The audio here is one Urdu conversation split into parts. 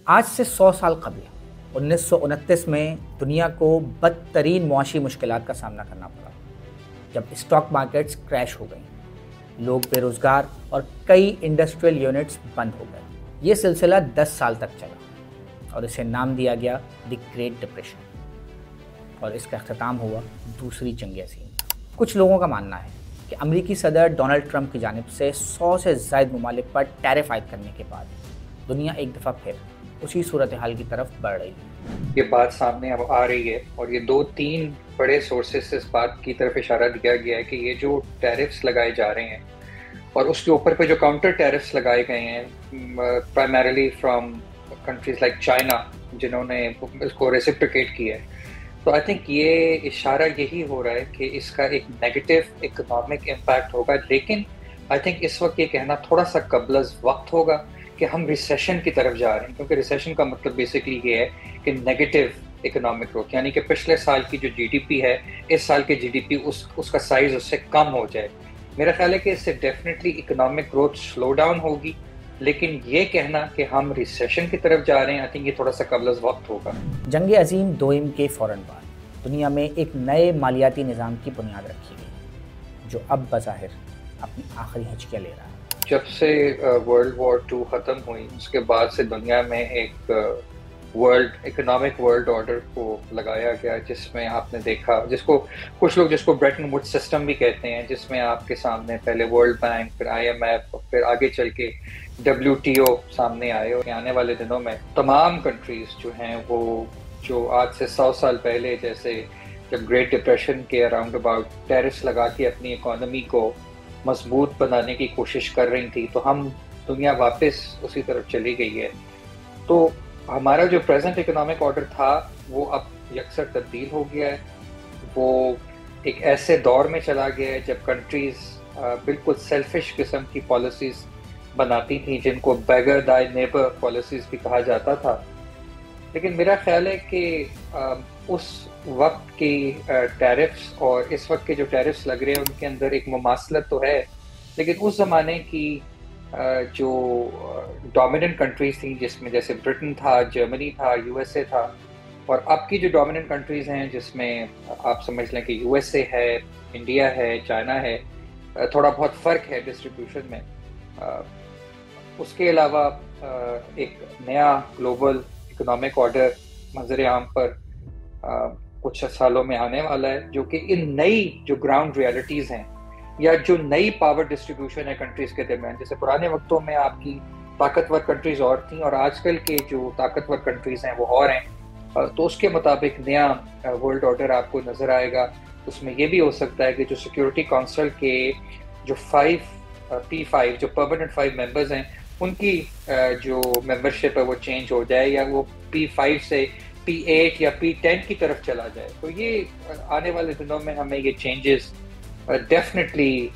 آج سے 100 سال قبل 1929 میں دنیا کو بدترین معاشی مشکلات کا سامنا کرنا پڑا جب اسٹاک مارکیٹس کریش ہو گئیں، لوگ بے روزگار اور کئی انڈسٹریل یونٹس بند ہو گئے۔ یہ سلسلہ 10 سال تک چلا اور اسے نام دیا گیا دی گریٹ ڈپریشن، اور اس کا اختتام ہوا دوسری جنگ عظیم۔ کچھ لوگوں کا ماننا ہے کہ امریکی صدر ڈونلڈ ٹرمپ کی جانب سے 100 سے زائد ممالک پر ٹیرف عائد کرنے کے بعد دنیا ایک دفعہ پھر اسی صورتحال کی طرف بڑھ رہی ہے۔ یہ بات سامنے اب آ رہی ہے اور یہ 2-3 بڑے سورسز سے اس بات کی طرف اشارہ دیا گیا ہے کہ یہ جو ٹیرفز لگائے جا رہے ہیں اور اس کے اوپر پہ جو کاؤنٹر ٹیرفز لگائے گئے ہیں primarily from countries like China, جنہوں نے اس کو ریسپریکیٹ کیا ہے، تو آئی تھنک یہ اشارہ یہی ہو رہا ہے کہ اس کا ایک نیگیٹو اکنامک امپیکٹ ہوگا، لیکن آئی تھنک اس وقت یہ کہنا تھوڑا سا قبل از وقت ہوگا کہ ہم ریسیشن کی طرف جا رہے ہیں، کیونکہ ریسیشن کا مطلب بیسکلی یہ ہے کہ نیگیٹو اکنامک گروتھ، یعنی کہ پچھلے سال کی جو جی ڈی پی ہے اس سال کی جی ڈی پی اس کا سائز اس سے کم ہو جائے۔ میرا خیال ہے کہ اس سے definitely economic growth slow down ہوگی، لیکن یہ کہنا کہ ہم ریسیشن کی طرف جا رہے ہیں، آئی تھنک یہ تھوڑا سا قبل از وقت ہوگا۔ جنگ عظیم دوئم کے فوراً بعد دنیا میں ایک نئے مالیاتی نظام کی بنیاد رکھی گئی جو اب بظاہر اپنی آخری ہچکیاں لے رہا ہے۔ جب سے ورلڈ وار 2 ختم ہوئی، اس کے بعد سے دنیا میں ایک اکنامک ورلڈ آرڈر کو لگایا گیا، جس میں آپ نے دیکھا، جس کو کچھ لوگ برٹن ووڈ سسٹم بھی کہتے ہیں، جس میں آپ کے سامنے پہلے ورلڈ بینک، پھر آئی ایم ایف، پھر آگے چل کے WTO سامنے آئے، اور آنے والے دنوں میں تمام کنٹریز جو ہیں وہ جو آج سے 100 سال پہلے جیسے جب گریٹ ڈپریشن کے اراؤنڈ اباؤٹ ٹیرس لگا کے اپنی اکانومی کو مضبوط بنانے کی کوشش کر رہی تھی، تو ہم دنیا واپس اسی طرف چلی گئی ہے۔ تو ہمارا جو پریزنٹ اکنامک آرڈر تھا وہ اب یکسر تبدیل ہو گیا ہے، وہ ایک ایسے دور میں چلا گیا ہے جب کنٹریز بالکل سیلفش قسم کی پالیسیز بناتی تھیں، جن کو بیگر دائی نیبر پالیسیز بھی کہا جاتا تھا۔ لیکن میرا خیال ہے کہ اس وقت کی ٹیرفز اور اس وقت کے جو ٹیرفز لگ رہے ہیں ان کے اندر ایک مماثلت تو ہے، لیکن اس زمانے کی جو ڈومیننٹ کنٹریز تھیں، جس میں جیسے برٹن تھا، جرمنی تھا، USA تھا، اور اب کی جو ڈومیننٹ کنٹریز ہیں جس میں آپ سمجھ لیں کہ USA ہے، انڈیا ہے، چائنا ہے، تھوڑا بہت فرق ہے ڈسٹریبیوشن میں۔ اس کے علاوہ ایک نیا گلوبل اکنامک آرڈر منظر عام پر کچھ سالوں میں آنے والا ہے، جو کہ ان نئی جو گراؤنڈ ریالٹیز ہیں یا جو نئی پاور ڈسٹریبیوشن ہے کنٹریز کے درمیان، جیسے پرانے وقتوں میں آپ کی طاقتور کنٹریز اور تھیں اور آج کل کے جو طاقتور کنٹریز ہیں وہ اور ہیں، تو اس کے مطابق نیا ورلڈ آرڈر آپ کو نظر آئے گا۔ اس میں یہ بھی ہو سکتا ہے کہ جو سیکیورٹی کونسل کے جو P5 جو پرماننٹ 5 ممبرز ہیں، ان کی جو ممبرشپ ہے وہ چینج ہو جائے، یا وہ P5 سے P8 یا P10 کی طرف چلا جائے۔ تو یہ آنے والے دنوں میں ہمیں یہ چینجز ڈیفینیٹلی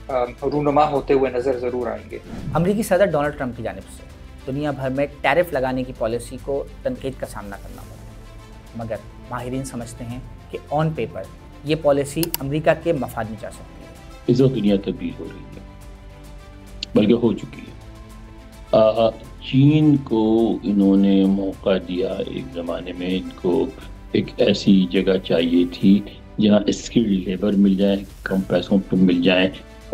رونما ہوتے ہوئے نظر ضرور آئیں گے۔ امریکی صدر ڈونلڈ ٹرمپ کی جانب سے دنیا بھر میں ٹیرف لگانے کی پالیسی کو تنقید کا سامنا کرنا پڑا، مگر ماہرین سمجھتے ہیں کہ آن پیپر یہ پالیسی امریکہ کے مفاد میں جا سکتی ہے۔ اس وقت دنیا تبدیل ہو رہی ہے، بلکہ ہو چکی ہے۔ چین کو انہوں نے موقع دیا، ایک زمانے میں ان کو ایک ایسی جگہ چاہیے تھی جہاں اسکلڈ لیبر مل جائیں، کم پیسوں پہ مل جائیں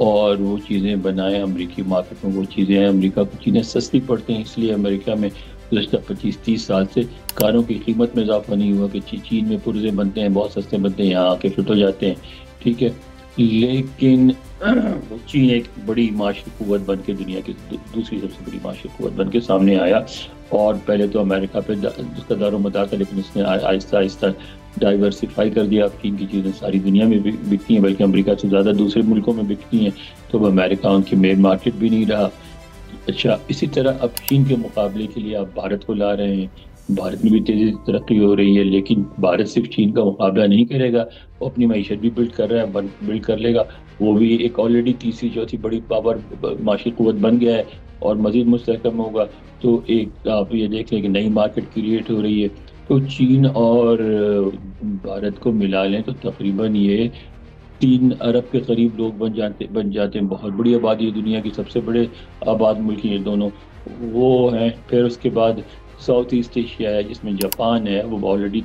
اور وہ چیزیں بنائیں۔ امریکی مارکیٹ میں وہ چیزیں ہیں، امریکہ کو چیزیں سستی پڑتی ہیں، اس لیے امریکہ میں گزشتہ 25-30 سال سے کاروں کی قیمت میں اضافہ نہیں ہوا کہ چین میں پرزے بنتے ہیں، بہت سستے بنتے ہیں، یہاں آ کے فٹ ہو جاتے ہیں، ٹھیک ہے۔ لیکن چین ایک بڑی معاشی قوت بن کے، دنیا کی دوسری سب سے بڑی معاشی قوت بن کے سامنے آیا، اور پہلے تو امریکہ پہ اس کا دار و مدار تھا، لیکن اس نے آہستہ آہستہ ڈائیورسیفائی کر دیا۔ چین کی چیزیں ساری دنیا میں بکتی ہیں، بلکہ امریکہ سے زیادہ دوسرے ملکوں میں بکتی ہیں، تو اب امریکہ ان کی مین مارکیٹ بھی نہیں رہا۔ اچھا، اسی طرح اب چین کے مقابلے کے لیے آپ بھارت کو لا رہے ہیں، بھارت میں بھی تیزی سے ترقی ہو رہی ہے، لیکن بھارت صرف چین کا مقابلہ نہیں کرے گا، وہ اپنی معیشت بھی بلڈ کر رہا ہے، بلڈ کر لے گا، وہ بھی ایک آلریڈی تیسری چوتھی بڑی پاور معاشی قوت بن گیا ہے اور مزید مستحکم ہوگا۔ تو ایک آپ یہ دیکھ لیں کہ نئی مارکیٹ کریٹ ہو رہی ہے۔ تو چین اور بھارت کو ملا لیں تو تقریباً یہ 3 ارب کے قریب لوگ بن جاتے ہیں، بہت بڑی آبادی ہے، دنیا کی سب سے بڑے آباد ملک یہ دونوں وہ ہیں۔ پھر اس کے بعد ساؤتھ ایسٹ ایشیا ہے جس میں جاپان ہے وہ آلریڈی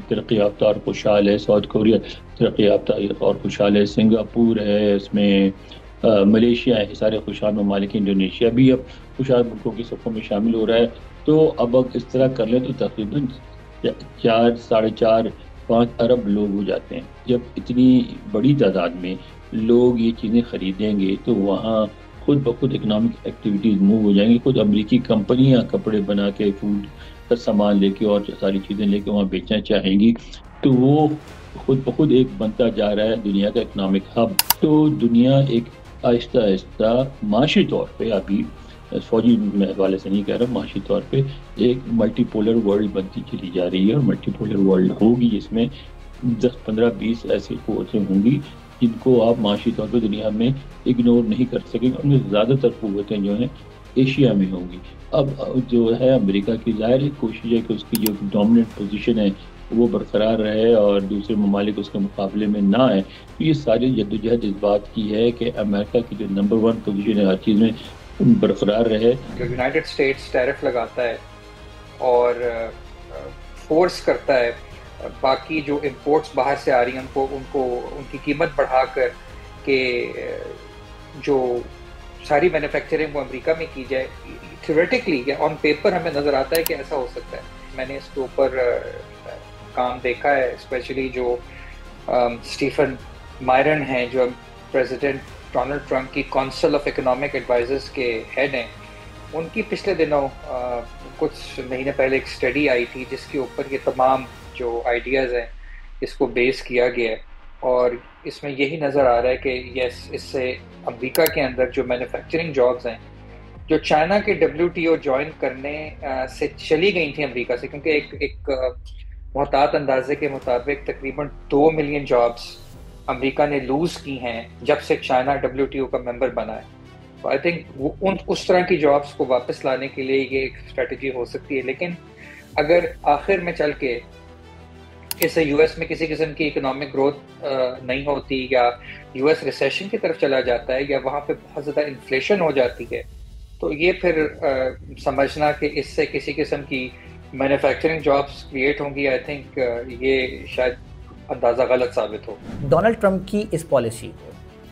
ترقی یافتہ اور خوشحال ہے، ساؤتھ کوریا ترقی یافتہ اور خوشحال ہے، سنگاپور ہے، اس میں ملیشیا ہے، سارے خوشحال ممالک، انڈونیشیا بھی اب خوشحال ملکوں کی صفوں میں شامل ہو رہا ہے۔ تو اب اس طرح کر لیں تو تقریباً 4، 4.5، 5 ارب لوگ ہو جاتے ہیں۔ جب اتنی بڑی تعداد میں لوگ یہ چیزیں خریدیں گے تو وہاں خود بخود اکنامک ایکٹیویٹیز موو ہو جائیں گی، خود امریکی کمپنیاں کپڑے بنا کے، فوڈ کا سامان لے کے اور ساری چیزیں لے کے وہاں بیچنا چاہیں گی، تو وہ خود بخود ایک بنتا جا رہا ہے دنیا کا اکنامک ہب۔ تو دنیا ایک آہستہ آہستہ معاشی طور پہ، ابھی فوجی حوالے سے نہیں کہہ رہا، معاشی طور پہ ایک ملٹی پولر ورلڈ بنتی چلی جا رہی ہے، اور ملٹی پولر ورلڈ ہوگی جس میں 10، 15، 20 ایسی قوتیں ہوں گی جن کو آپ معاشی طور پہ دنیا میں اگنور نہیں کر سکیں گے۔ ان میں زیادہ تر قوتیں جو ہیں ایشیا میں ہوں گی۔ اب جو ہے امریکہ کی ظاہر کوشش ہے کہ اس کی جو ڈومیننٹ پوزیشن ہے وہ برقرار رہے اور دوسرے ممالک اس کے مقابلے میں نہ آئے۔ تو یہ ساری جدوجہد اس بات کی ہے کہ امریکہ کی جو نمبر 1 پوزیشن ہے ہر چیز میں برقرار رہے۔ جو یونائٹڈ اسٹیٹس ٹیرف لگاتا ہے اور فورس کرتا ہے باقی جو امپورٹس باہر سے آ رہی ہیں ان کی قیمت بڑھا کر کہ جو ساری مینوفیکچرنگ وہ امریکہ میں کی جائے، تھیوریٹکلی یا آن پیپر ہمیں نظر آتا ہے کہ ایسا ہو سکتا ہے۔ میں نے اس کے اوپر کام دیکھا ہے، اسپیشلی جو اسٹیفن مائرن ہیں جو پریزیڈنٹ ڈونلڈ ٹرمپ کی کونسل آف اکنامک ایڈوائزرز کے ہیڈ ہیں، ان کی پچھلے دنوں کچھ مہینے پہلے ایک اسٹڈی آئی تھی جس کے اوپر یہ تمام جو آئیڈیاز ہیں اس کو بیس کیا گیا ہے، اور اس میں یہی نظر آ رہا ہے کہ یس، اس سے امریکہ کے اندر جو مینوفیکچرنگ جابز ہیں جو چائنا کے WTO جوائن کرنے سے چلی گئی تھیں امریکہ سے، کیونکہ ایک محتاط اندازے کے مطابق تقریباً 2 ملین جابز امریکہ نے لوز کی ہیں جب سے چائنا WTO کا ممبر بنا ہے۔ تو آئی تھنک اس طرح کی جابز کو واپس لانے کے لیے یہ ایک اسٹریٹجی ہو سکتی ہے، لیکن اگر آخر میں چل کے اس سے US میں کسی قسم کی اکنامک گروتھ نہیں ہوتی یا US ریسیشن کی طرف چلا جاتا ہے یا وہاں پہ بہت زیادہ انفلیشن ہو جاتی ہے، تو یہ پھر سمجھنا کہ اس سے کسی قسم کی مینوفیکچرنگ جابس کریٹ ہوں گی، آئی تھنک یہ شاید اندازہ غلط ثابت ہو۔ ڈونلڈ ٹرمپ کی اس پالیسی کو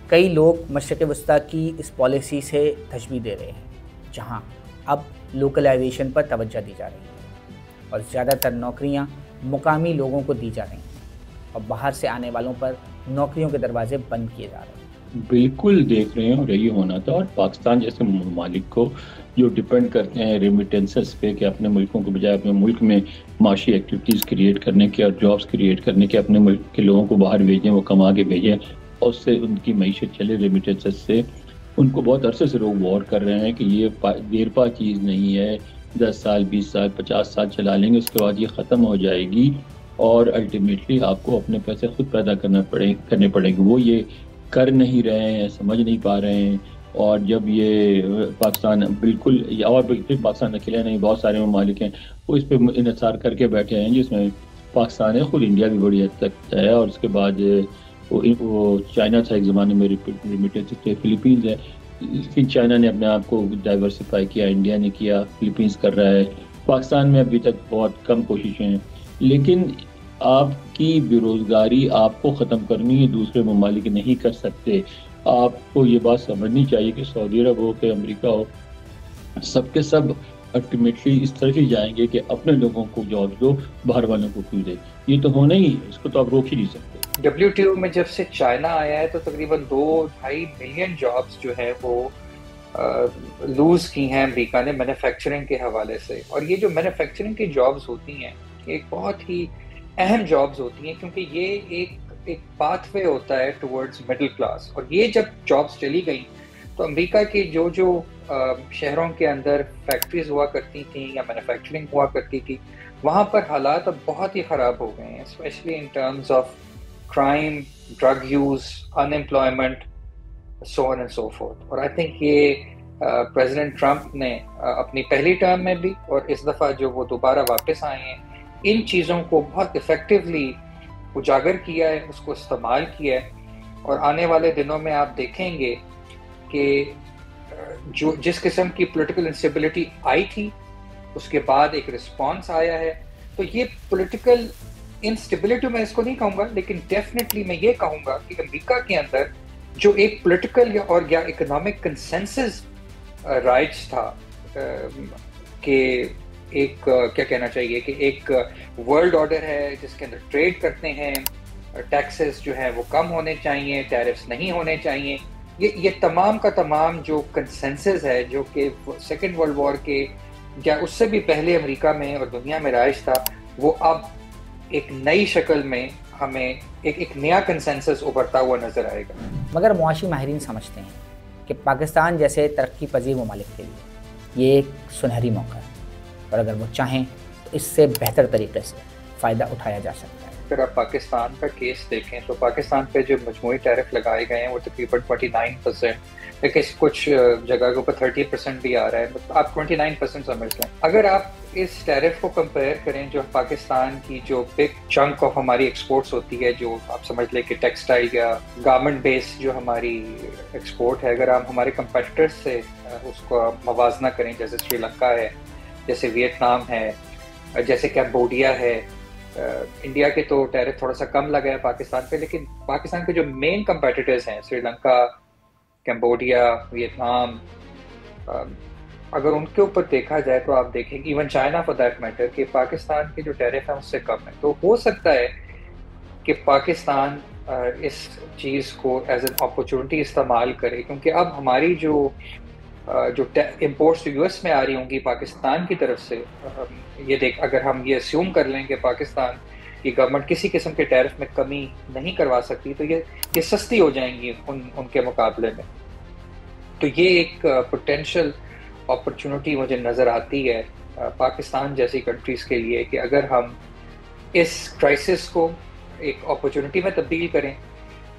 کئی لوگ مشرق وسطیٰ کی اس پالیسی سے تشبیہ دے رہے ہیں، جہاں اب لوکل ایویشن پر توجہ دی جا رہی ہے اور زیادہ تر نوکریاں مقامی لوگوں کو دی جا رہی ہیں اور باہر سے آنے والوں پر نوکریوں کے دروازے بند کیے جا رہے ہیں۔ بالکل دیکھ رہے ہیں، اور یہی ہونا تھا۔ اور پاکستان جیسے ممالک کو جو ڈپینڈ کرتے ہیں ریمیٹنسز پہ کہ اپنے ملکوں کے بجائے اپنے ملک میں معاشی ایکٹیویٹیز کریٹ کرنے کے اور جابس کریٹ کرنے کے، اپنے ملک کے لوگوں کو باہر بھیجیں، وہ کما کے بھیجیں اور اس سے ان کی معیشت چلے ریمیٹنسز سے، ان کو بہت عرصے سے لوگ وار کر رہے ہیں کہ یہ دیر پا چیز نہیں ہے، 10 سال 20 سال 50 سال چلا لیں گے، اس کے بعد یہ ختم ہو جائے گی اور الٹیمیٹلی آپ کو اپنے پیسے خود پیدا کرنے پڑیں گے۔ وہ یہ کر نہیں رہے ہیں، سمجھ نہیں پا رہے ہیں، اور جب یہ پاکستان بالکل، اور پاکستان اکیلے نہیں، بہت سارے ممالک ہیں وہ اس پہ انحصار کر کے بیٹھے ہیں، جس میں پاکستان ہے، خود انڈیا بھی بڑی حد تک ہے، اور اس کے بعد وہ چائنا تھا ایک زمانے میں ریمیٹنس سے، فلپینز ہے، لیکن چائنا نے اپنے آپ کو ڈائیورسیفائی کیا، انڈیا نے کیا، فلپینز کر رہا ہے، پاکستان میں ابھی تک بہت کم کوششیں ہیں۔ لیکن آپ کی بے روزگاری آپ کو ختم کرنی ہے، دوسرے ممالک نہیں کر سکتے۔ آپ کو یہ بات سمجھنی چاہیے کہ سعودی عرب ہو کہ امریکہ ہو، سب کے سب الٹیمیٹلی اس طرف ہی جائیں گے کہ اپنے لوگوں کو جاب دو، باہر والوں کو کیوں دے۔ یہ تو ہونا ہی ہے، اس کو تو آپ روک ہی نہیں سکتے۔ WTO میں جب سے چائنا آیا ہے تو تقریباً 2-2.5 ملین جابس جو ہیں وہ لوز کی ہیں امریکہ نے مینوفیکچرنگ کے حوالے سے، اور یہ جو مینوفیکچرنگ کی جابس ہوتی ہیں ایک بہت ہی اہم جابس ہوتی ہیں، کیونکہ یہ ایک پاتھ وے ہوتا ہے ٹورڈز مڈل کلاس، اور یہ جب جابس چلی گئیں تو امریکہ کی جو شہروں کے اندر فیکٹریز ہوا کرتی تھیں یا مینوفیکچرنگ ہوا کرتی تھی، وہاں پر حالات اب بہت ہی خراب ہو گئے ہیں، specially in terms of crime, drug use, in employment, so on and so forth. اور آئی تھنک یہ پریزیڈنٹ ٹرمپ نے اپنی پہلی ٹرم میں بھی اور اس دفعہ جو وہ دوبارہ واپس آئے ہیں، ان چیزوں کو بہت افیکٹولی اجاگر کیا ہے، اس کو استعمال کیا ہے، اور آنے والے دنوں میں آپ دیکھیں گے کہ جس قسم کی پولیٹیکل انسٹیبلٹی آئی تھی اس کے بعد ایک رسپانس آیا ہے. تو یہ پولیٹیکل انسٹیبلٹی میں اس کو نہیں کہوں گا, لیکن ڈیفینیٹلی میں یہ کہوں گا کہ امریکہ کے اندر جو ایک پولیٹیکل یا اکنامک کنسنسس رائٹس تھا کہ ایک کیا کہنا چاہیے کہ ایک ورلڈ آرڈر ہے جس کے اندر ٹریڈ کرتے ہیں, ٹیکسز جو ہیں وہ کم ہونے چاہیے, ٹیرفس نہیں ہونے چاہیے, یہ تمام کا تمام جو کنسنسس ہے جو کہ سیکنڈ ورلڈ وار کے یا اس سے بھی پہلے امریکہ میں اور دنیا میں رائج تھا, وہ اب ایک نئی شکل میں ہمیں ایک نیا کنسنسس ابھرتا ہوا نظر آئے گا. مگر معاشی ماہرین سمجھتے ہیں کہ پاکستان جیسے ترقی پذیر ممالک کے لیے یہ ایک سنہری موقع ہے, اور اگر وہ چاہیں تو اس سے بہتر طریقے سے فائدہ اٹھایا جا سکتا ہے. اگر آپ پاکستان کا کیس دیکھیں تو پاکستان پہ جو مجموعی ٹیرف لگائے گئے ہیں وہ تقریباً 29%, لیکن کچھ جگہ کے اوپر 30% بھی آ رہا ہے, آپ 29% سمجھ لیں. اگر آپ اس ٹیرف کو کمپیئر کریں جو پاکستان کی جو بگ چنک آف ہماری ایکسپورٹس ہوتی ہے, جو آپ سمجھ لیں کہ ٹیکسٹائل یا گارمنٹ بیس جو ہماری ایکسپورٹ ہے, اگر آپ ہمارے کمپیٹیٹرز سے اس کو موازنہ کریں, جیسے سری لنکا ہے, جیسے ویتنام ہے, جیسے کمبوڈیا ہے, انڈیا کے تو ٹیرف تھوڑا سا کم لگا ہے پاکستان پہ, لیکن پاکستان کے جو مین کمپیٹیٹرز ہیں سری لنکا, کمبوڈیا, ویتنام, اگر ان کے اوپر دیکھا جائے تو آپ دیکھیں گے even China for that matter کہ پاکستان کے جو ٹیرف ہیں اس سے کم ہے. تو ہو سکتا ہے کہ پاکستان اس چیز کو ایز این اپرچونٹی استعمال کرے, کیونکہ اب ہماری جو امپورٹس یو ایس میں آ رہی ہوں گی پاکستان کی طرف سے, اگر ہم یہ اسیوم کر لیں کہ پاکستان کی گورنمنٹ کسی قسم کے ٹیرف میں کمی نہیں کروا سکتی, تو یہ سستی ہو جائیں گی ان کے مقابلے میں. تو یہ ایک پوٹینشیل اپرچونٹی مجھے نظر آتی ہے پاکستان جیسی کنٹریز کے لیے کہ اگر ہم اس کرائسس کو ایک اپرچونٹی میں تبدیل کریں,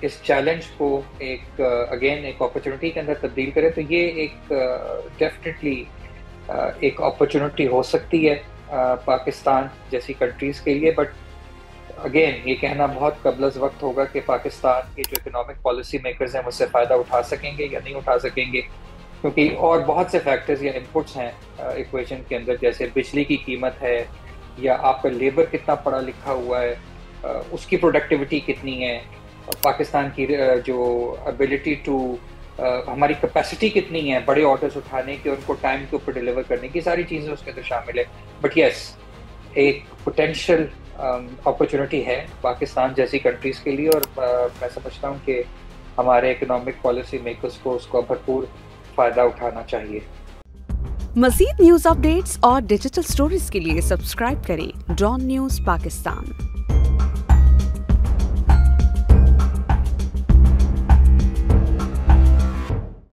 اس چیلنج کو ایک اپرچونٹی کے اندر تبدیل کریں, تو یہ ایک ڈیفینیٹلی ایک اپرچونٹی ہو سکتی ہے پاکستان جیسی کنٹریز کے لیے. بٹ اگین یہ کہنا بہت قبل از وقت ہوگا کہ پاکستان کے جو اکنامک پالیسی میکرز ہیں اس سے فائدہ اٹھا سکیں گے یا نہیں اٹھا سکیں گے, کیونکہ اور بہت سے فیکٹرز یا انپٹس ہیں ایکویشن کے اندر, جیسے بجلی کی قیمت ہے, یا آپ کا لیبر کتنا پڑھا لکھا ہوا ہے, اس کی پروڈکٹیوٹی کتنی ہے, پاکستان کی جو ابیلٹی ٹو ہماری کیپیسٹی کتنی ہے بڑے آرڈرز اٹھانے کی, ان کو ٹائم کے اوپر ڈیلیور کرنے کی, ساری چیزیں اس کے اندر شامل ہے. بٹ یس, ایک پوٹینشیل اپرچونٹی ہے پاکستان جیسی کنٹریز کے لیے, اور میں سمجھتا ہوں کہ ہمارے اکنامک پالیسی میکرز کو اس کو بھرپور فائدہ اٹھانا چاہیے. مزید نیوز اپ ڈیٹس اور ڈیجیٹل سٹوریز کے لیے سبسکرائب کریں ڈان نیوز پاکستان.